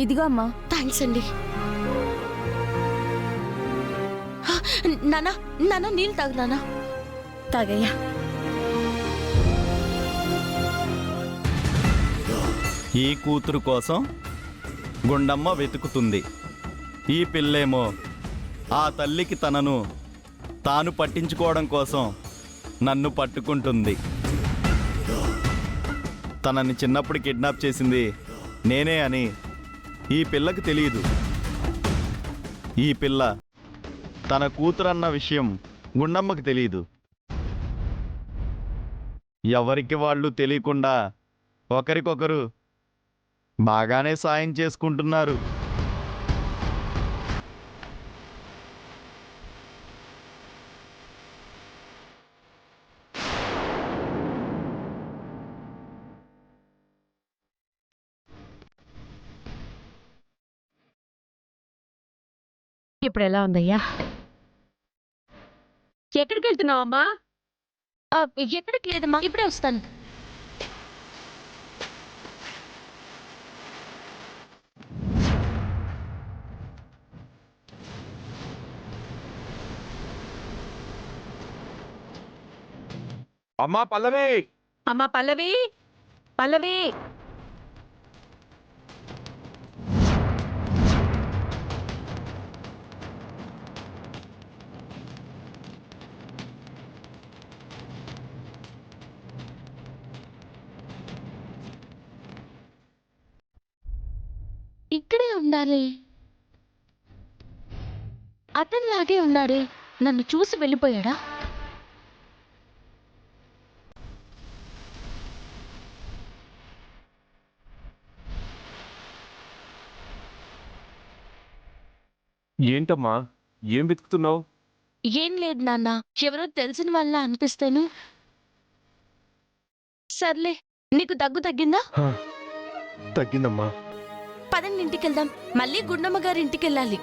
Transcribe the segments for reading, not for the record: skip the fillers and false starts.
ఇదిగో అమ్మా. థ్యాంక్స్ అండి. నానా నానా నీళ్ళు తాగు నానా. తాగయ్యా. ఈ కూతురు కోసం గుండమ్మ వెతుకుతుంది. ఈ పిల్లేమో ఆ తల్లికి తనను తాను పట్టించుకోవడం కోసం నన్ను పట్టుకుంటుంది. తనని చిన్నప్పుడు కిడ్నాప్ చేసింది నేనే అని ఈ పిల్లకి తెలియదు. ఈ పిల్ల తన కూతురన్న విషయం గుండమ్మకి తెలియదు. ఎవరికి వాళ్ళు తెలియకుండా ఒకరికొకరు బాగానే సాయం చేసుకుంటున్నారు. ఇప్పుడు ఎలా ఉందయ్యా? ఎక్కడికి వెళ్తున్నావమ్మా? ఎక్కడికి లేదమ్మా, ఇప్పుడే వస్తాను. అమ్మా పల్లవి! అమ్మా పల్లవి, పల్లవి! ఇక్కడే ఉండాలి. అతనిలాగే ఉన్నాడే, నన్ను చూసి వెళ్ళిపోయాడా? ఏంటమ్మా, ఏం వెతుకుతున్నావు? ఏం లేదు నాన్న, ఎవరో తెలిసిన వాళ్ళ అనిపిస్తేను. సర్లే, నీకు దగ్గు తగ్గిందా? తగ్గిందమ్మా. పదండి ఇంటికి వెళ్దాం. మళ్ళీ గుండమ్మ గారి ఇంటికి వెళ్ళాలి.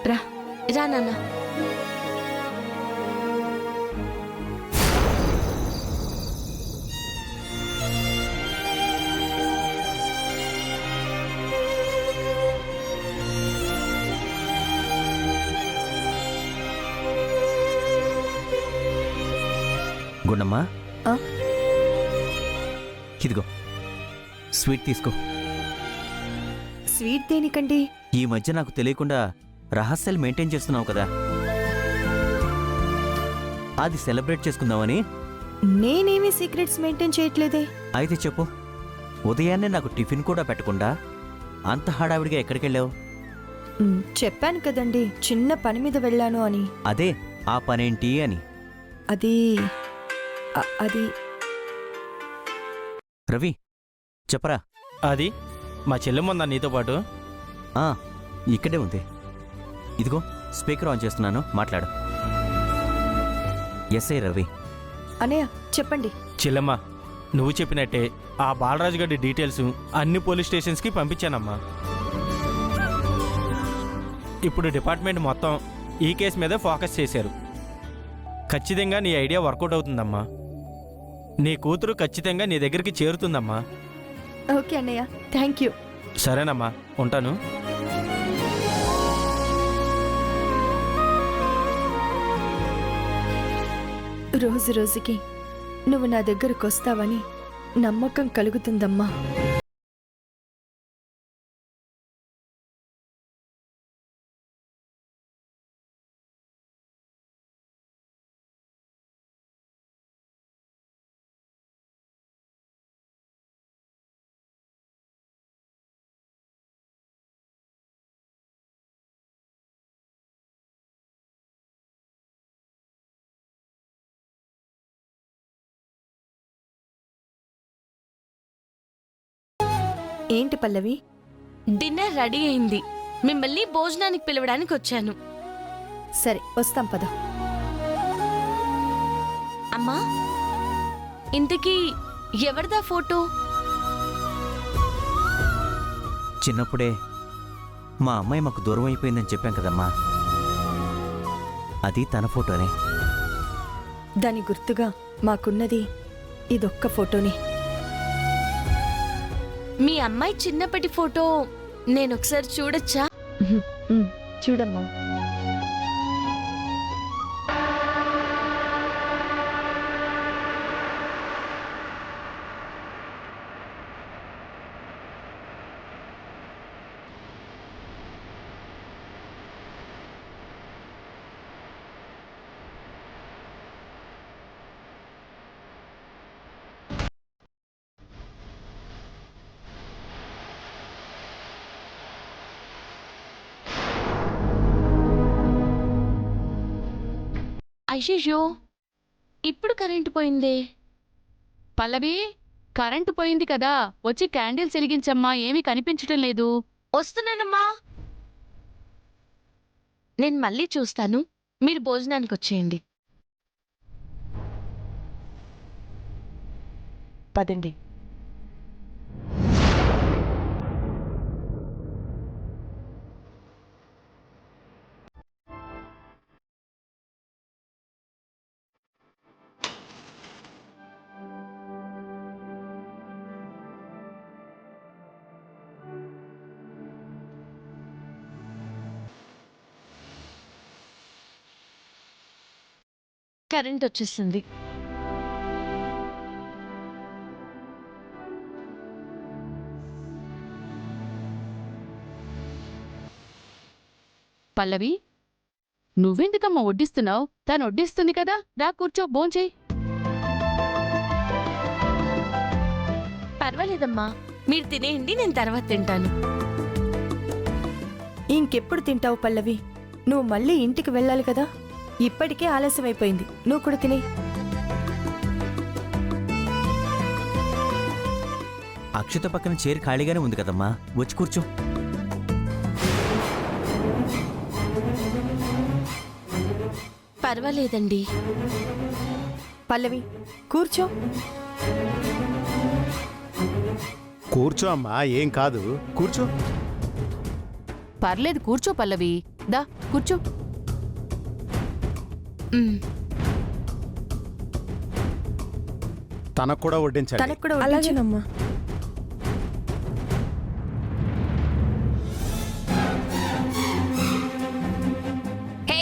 రా రా నాన్న. గుండమ్మా, ఆ? ఇదిగో స్వీట్ తీసుకో. స్వీట్ దేనికండి? ఈ మధ్య నాకు తెలియకుండా రహస్యాలు మెయింటైన్ చేస్తున్నావు కదా, అది సెలబ్రేట్ చేసుకుందామని. నేనేమీ సీక్రెట్స్ మెయింటైన్ చేయట్లేదే. అయితే చెప్పు, ఉదయాన్నే నాకు టిఫిన్ కూడా పెట్టకుండా అంత హడావిడిగా ఎక్కడికెళ్ళావు? చెప్పాను కదండి, చిన్న పని మీద వెళ్ళాను అని. అదే ఆ పనేంటి అని. అది అది రవి చెప్పరా. అది మా చెల్లెమ్మందా నీతో పాటు? ఇక్కడే ఉంది. ఇదిగో స్పీకర్ ఆన్ చేస్తున్నాను, మాట్లాడు. ఎస్ఐ రవి. అనయ్య చెప్పండి. చెల్లెమ్మ, నువ్వు చెప్పినట్టే ఆ బాలరాజు గారి డీటెయిల్స్ అన్ని పోలీస్ స్టేషన్స్కి పంపించానమ్మా. ఇప్పుడు డిపార్ట్మెంట్ మొత్తం ఈ కేసు మీదే ఫోకస్ చేశారు. ఖచ్చితంగా నీ ఐడియా వర్కౌట్ అవుతుందమ్మా. నీ కూతురు ఖచ్చితంగా నీ దగ్గరికి చేరుతుందమ్మా. ఓకే అన్నయ్య, థ్యాంక్ యూ. సరేనమ్మా, ఉంటాను. రోజు రోజుకి నువ్వు నా దగ్గరకు వస్తావని నమ్మకం కలుగుతుందమ్మా. ఏంటి పల్లవి? డిన్నర్ రెడీ అయింది. మిమ్మల్ని భోజనానికి పిలవడానికి వచ్చాను. సరే వస్తాం పద. అమ్మా, ఇంతకీ ఎవరిదా ఫోటో? చిన్నప్పుడే మా అమ్మాయి మాకు దూరం అయిపోయిందని చెప్పాం కదమ్మా, అది తన ఫోటోనే. దాని గుర్తుగా మాకున్నది ఇదొక్క ఫోటోని. మీ అమ్మాయి చిన్నప్పటి ఫోటో నేను ఒకసారి చూడొచ్చా? చూడమ్మా. అయ్యయ్యో, ఇప్పుడు కరెంటు పోయిందే. పల్లవి, కరెంటు పోయింది కదా, వచ్చి క్యాండిల్స్ వెలిగించమ్మా, ఏమీ కనిపించటం లేదు. వస్తున్నానమ్మా. నేను మళ్ళీ చూస్తాను, మీరు భోజనానికి వచ్చేయండి. పదండి. కరెంట్ వచ్చేసింది. పల్లవి, నువ్వెందుకమ్మా వడ్డిస్తున్నావు? తను వడ్డిస్తుంది కదా, రా కూర్చో, భోంచేయి. పర్వాలేదమ్మా, మీరు తినేయండి, నేను తర్వాత తింటాను. ఇంకెప్పుడు తింటావు పల్లవి? నువ్వు మళ్ళీ ఇంటికి వెళ్ళాలి కదా. ఇప్పటికే ఆలస్యమైపోయింది. నువ్వు కూడా తినే. అక్షిత పక్కన చైర్ ఖాళీగానే ఉంది కదమ్మా, వచ్చి కూర్చో. పర్వాలేదండి. పల్లవి కూర్చో. కూర్చో అమ్మా, ఏం కాదు, కూర్చో. పర్లేదు, కూర్చో పల్లవి. దా కూర్చో. తనకు కూడా వడ్డించండి. తనకు కూడా అలాగేనమ్మా. హే,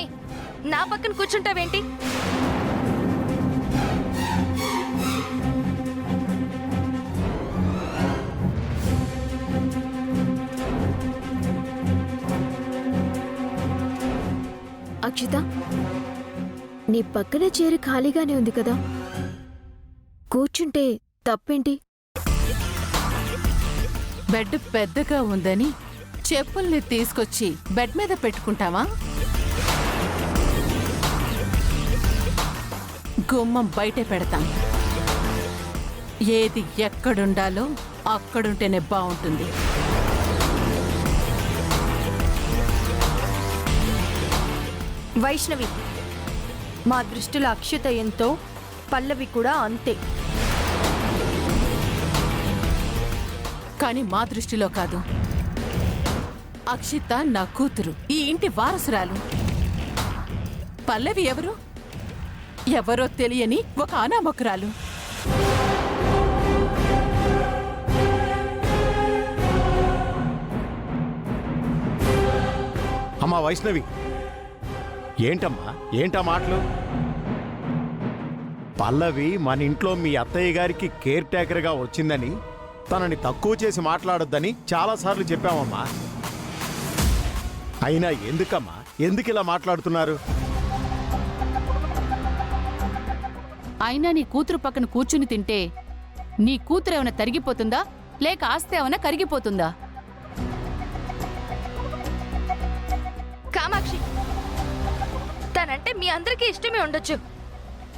నా పక్కన కూర్చుంటావేంటి? అక్షిత, నీ పక్కన చైర్ ఖాళీగానే ఉంది కదా, కూర్చుంటే తప్పేంటి? బెడ్ పెద్దగా ఉందని చెప్పుల్ని తీసుకొచ్చి బెడ్ మీద పెట్టుకుంటావా? గుమ్మం బయటే పెడతాం. ఏది ఎక్కడుండాలో అక్కడుంటేనే బాగుంటుంది. వైష్ణవి, మా దృష్టిలో అక్షిత ఎంతో, పల్లవి కూడా అంతే. కానీ మా దృష్టిలో కాదు. అక్షిత నా కూతురు, ఈ ఇంటి వారసురాలు. పల్లవి ఎవరు? ఎవరో తెలియని ఒక అనామకురాలు. అమ్మా వైష్ణవి, ఏంటమ్మా, ఏంటా మాటలు? పల్లవి మన ఇంట్లో మీ అత్తయ్య గారికి కేర్ టేకర్గా వచ్చిందని, తనని తక్కువ చేసి మాట్లాడొద్దని చాలాసార్లు చెప్పామమ్మా. అయినా ఎందుకమ్మా, ఎందుకు ఇలా మాట్లాడుతున్నారు? అయినా నీ కూతురు పక్కన కూర్చుని తింటే నీ కూతురు ఏమైనా తరిగిపోతుందా, లేక ఆస్తి ఏమైనా కరిగిపోతుందా? కామాక్షి, తనంటే మీ అందరికీ ఇష్టమే ఉండొచ్చు.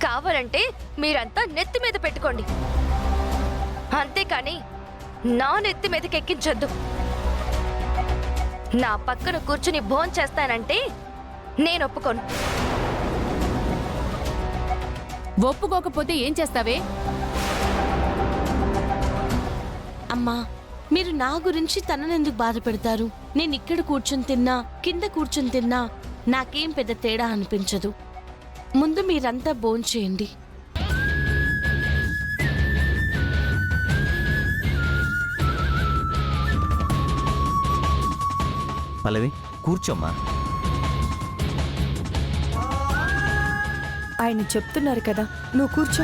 కావాలంటే మీరంతా నెత్తి మీద పెట్టుకోండి, అంతేకాని నా నెత్తి మీదకి ఎక్కించొద్దు. నా పక్కన కూర్చుని భోంచేస్తానంటే నేను ఒప్పుకోను. ఒప్పుకోకపోతే ఏం చేస్తావే? అమ్మా, మీరు నా గురించి తననెందుకు బాధ పెడతారు? నేను ఇక్కడ కూర్చుని తిన్నా, కింద కూర్చుని తిన్నా నాకేం పెద్ద తేడా అనిపించదు. ముందు మీరంతా భోంచేయండి. పల్లవి కూర్చోమ్మా. ఆయన చెప్తున్నారు కదా, నువ్వు కూర్చో.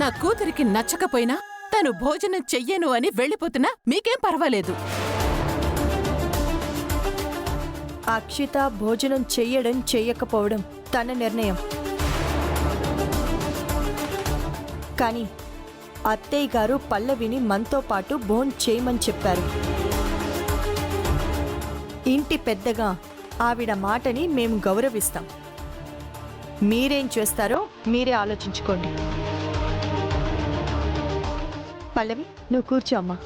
నా కూతురికి నచ్చకపోయినా తను భోజనం చెయ్యను అని వెళ్ళిపోతున్నా మీకేం పర్వాలేదు. అక్షిత భోజనం చెయ్యడం చెయ్యకపోవడం తన నిర్ణయం. కానీ అత్తయ్య గారు పల్లవిని మనతో పాటు భోజనం చేయమని చెప్పారు. ఇంటి పెద్దగా ఆవిడ మాటని మేము గౌరవిస్తాం. మీరేం చేస్తారో మీరే ఆలోచించుకోండి. పల్లవి, నువ్వు కూర్చో అమ్మా.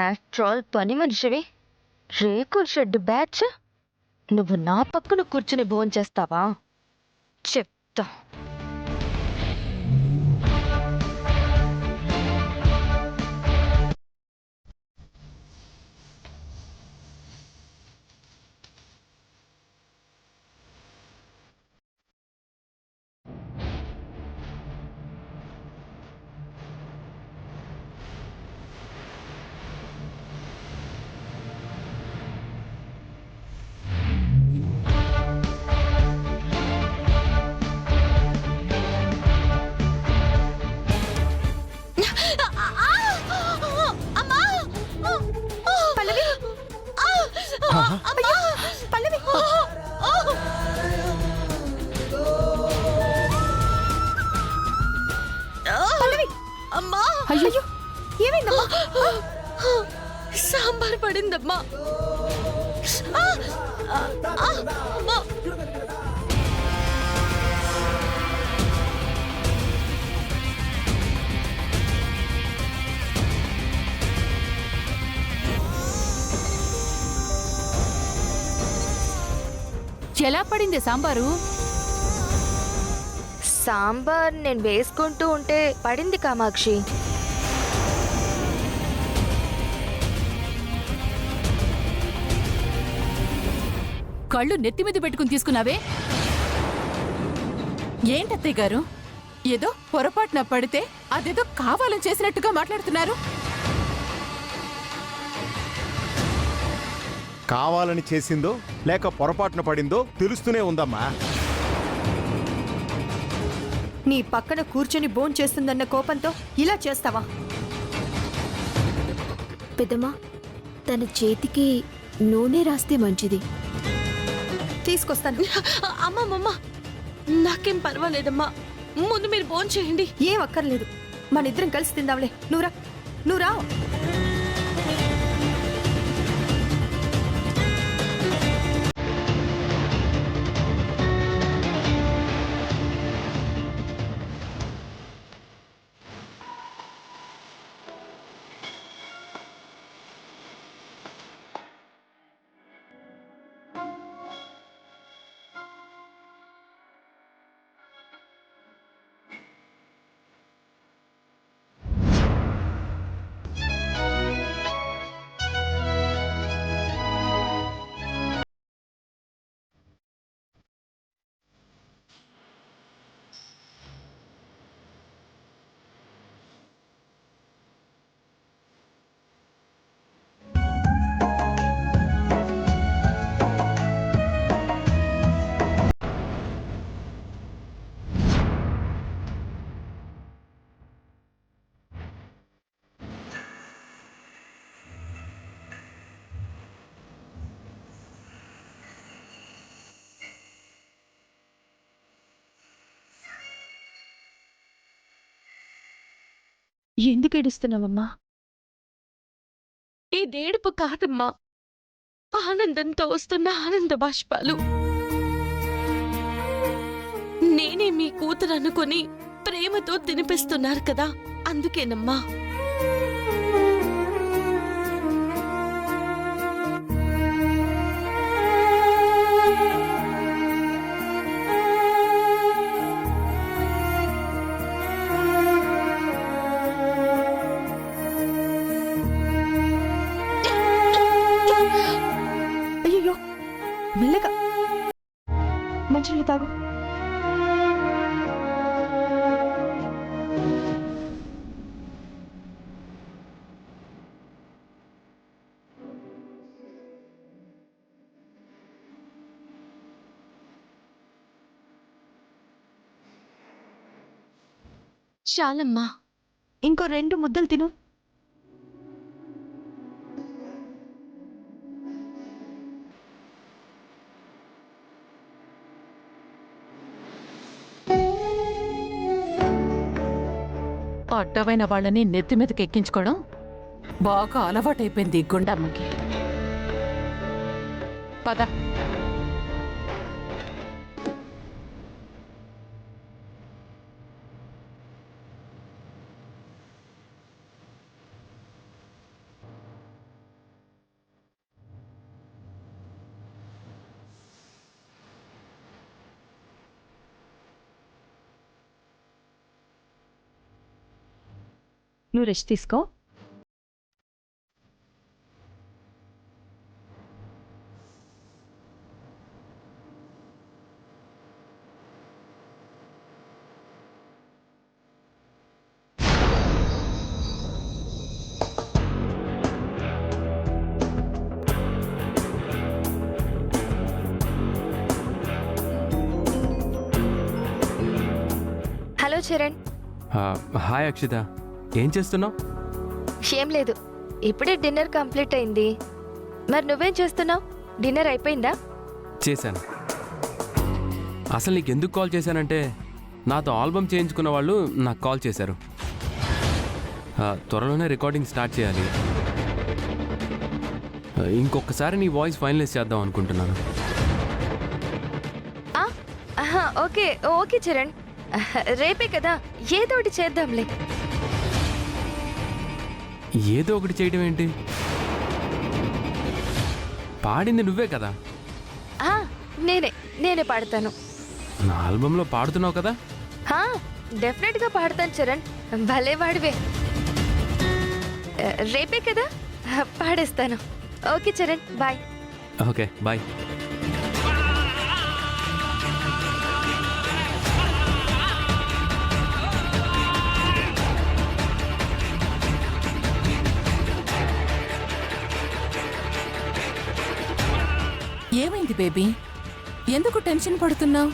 ఆఫ్టర్ పని మనిషివి, రేకుల షెడ్ బ్యాచ్, నువ్వు నా పక్కన కూర్చుని భోంచేస్తావా? చెప్తా. పల్లవి, అయ్యో, పల్లవి. పల్లవి, అమ్మా, అయ్యో, ఏమైందమ్మా? సాంబార్ పడిందమ్మా. అమ్మా. ఎలా పడింది సాంబారు? సాంబార్ నేను వేసుకుంటూ ఉంటే పడింది కామాక్షి. కళ్ళు నెత్తిమీద పెట్టుకుని తీసుకున్నావే ఏంటత్తయ్య గారు? ఏదో పొరపాటున పడితే అదేదో కావాలని చేసినట్టుగా మాట్లాడుతున్నారు. కావాలని చేసిందో లేక పొరపాటున పడిందో తెలుస్తూనే ఉందమ్మా. నీ పక్కన కూర్చొని భోజనం చేస్తుందన్న కోపంతో ఇలా చేస్తావా? పెద్దమ్మా, తన చేతికి నూనె రాస్తే మంచిది. తీసుకొస్తాను. అమ్మమ్మ, నాకేం పర్వాలేదమ్మా. ముందు మీరు భోజనం చేయండి. ఏం అక్కర్లేదు, మన ఇద్దరం కలిసి తిందాంలే. నువ్వురా. ఎందుకు ఏడుస్తున్నావమ్మా? ఇదేడుపు కాదమ్మా, ఆనందంతో వస్తున్న ఆనంద బాష్పాలు. నేనే మీ కూతురు అనుకుని ప్రేమతో తినిపిస్తున్నారు కదా, అందుకేనమ్మా. అయ్యో మెల్లగా మంచినీళ్ళు తాగు. చాలమ్మా. ఇంకో 2 ముద్దలు తిను. అడ్డమైన వాళ్ళని నెత్తి మీదకి ఎక్కించుకోవడం బాగా అలవాటైపోయింది ఈ గుండమ్మకి. పద. నువ్వు రెస్ట్ తీసుకో. హలో చరణ్. హాయ్ అక్షిత, ఏం చేస్తున్నావు? ఏం లేదు, ఇప్పుడే డిన్నర్ కంప్లీట్ అయింది. మరి నువ్వేం చేస్తున్నావు? డిన్నర్ అయిపోయిందా? చేశాను. అసలు నీకు ఎందుకు కాల్ చేశానంటే, నాతో ఆల్బమ్ చేయించుకున్న వాళ్ళు నాకు కాల్ చేశారు. త్వరలోనే రికార్డింగ్ స్టార్ట్ చేయాలి. ఇంకొకసారి నీ వాయిస్ ఫైనలైజ్ చేద్దాం అనుకుంటున్నాను. ఓకే ఓకే చరణ్, రేపే కదా, ఏదో ఒకటి చేద్దాంలే. ఏదో ఒకటి చేయడం ఏంటి? పాడింది నువ్వే కదా. నేనే పాడతాను. నా ఆల్బంలో పాడుతున్నావు కదా. డెఫినెట్ గా పాడతాను చరణ్, భలే వాడివే. రేపే కదా, పాడేస్తాను. Okay Charan, bye. Okay bye. ఏమైంది బేబీ? ఎందుకు టెన్షన్ పడుతున్నావు?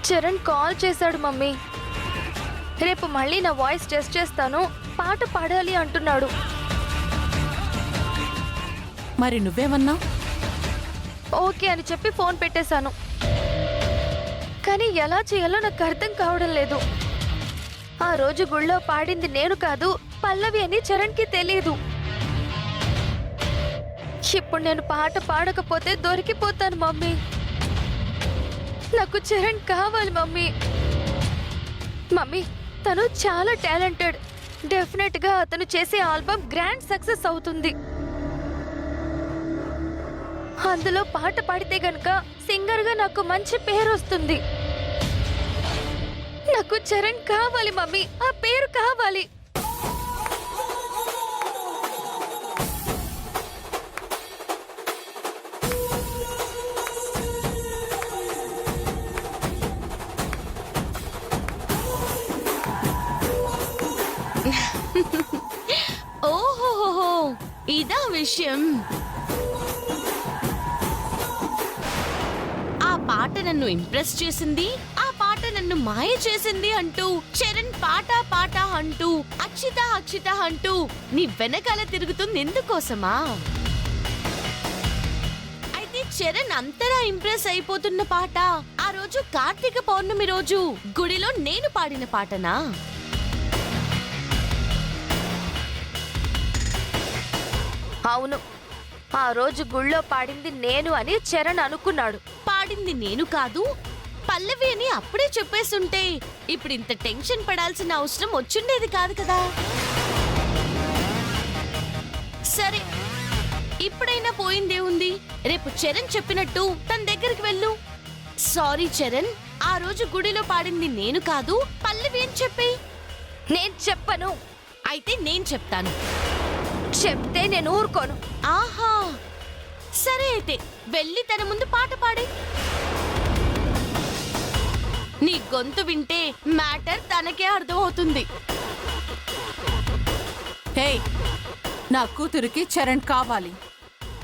చరణ్ కాల్ చేశాడు మమ్మీ. రేపు మళ్ళీ నా వాయిస్ టెస్ట్ చేస్తాను, పాట పాడాలి అంటున్నాడు. మరి నువ్వేమన్నావు? ఓకే అని చెప్పి ఫోన్ పెట్టేశాను. కానీ ఎలా చేయాలో నాకు అర్థం కావడం లేదు. ఆ రోజు గుళ్ళో పాడింది నేను కాదు, పల్లవి అని చరణ్కి తెలియదు. ఇప్పుడు నేను పాట పాడకపోతే దొరికిపోతాను మమ్మీ. నాకు చరణ్ కావాలి మమ్మీ. మమ్మీ, తను చాలా టాలెంటెడ్. డెఫినెట్ గా అతను చేసే ఆల్బమ్ గ్రాండ్ సక్సెస్ అవుతుంది. అందులో పాట పాడితే గనుక సింగర్ గా నాకు మంచి పేరు వస్తుంది. నాకు చరణ్ కావాలి మమ్మీ, ఆ పేరు కావాలి. ఓహోహో, ఇదా విషయం. ఆ పాట నన్ను ఇంప్రెస్ చేసింది, ఆ పాట నన్ను మాయ చేసింది అంటూ చరణ్ పాట పాట అంటూ అక్షిత అక్షిత అంటూ నీ వెనకాల తిరుగుతుంది ఎందుకోసమా? అయితే చరణ్ అంతలా ఇంప్రెస్ అయిపోతున్న పాట ఆ రోజు కార్తీక పౌర్ణమి రోజు గుడిలో నేను పాడిన పాటనా? అవును, ఆ రోజు గుళ్ళో పాడింది నేను అని చరణ్ అనుకున్నాడు. పాడింది నేను కాదు, పల్లవి అని అప్పుడే చెప్పేస్తుంటే ఇప్పుడు ఇంత టెన్షన్ పడాల్సిన అవసరం వచ్చుండేది కాదు కదా. సరే, ఇప్పుడైనా పోయిందే ఉంది. రేపు చరణ్ చెప్పినట్టు తన దగ్గరికి వెళ్ళు. సారీ చరణ్, ఆ రోజు గుడిలో పాడింది నేను కాదు పల్లవి అని చెప్పి. నేను చెప్పను. అయితే నేను చెప్తాను. చెప్తే నేను ఊరుకోను. ఆహా, సరే అయితే వెళ్ళి తన ముందు పాట పాడి. నీ గొంతు వింటే మ్యాటర్ తనకే అర్థం అవుతుంది. హే, నా కూతురికి చరణ్ కావాలి.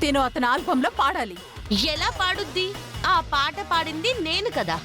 తిను అతని ఆల్బంలో పాడాలి. ఎలా పాడుద్ది? ఆ పాట పాడింది నేను కదా.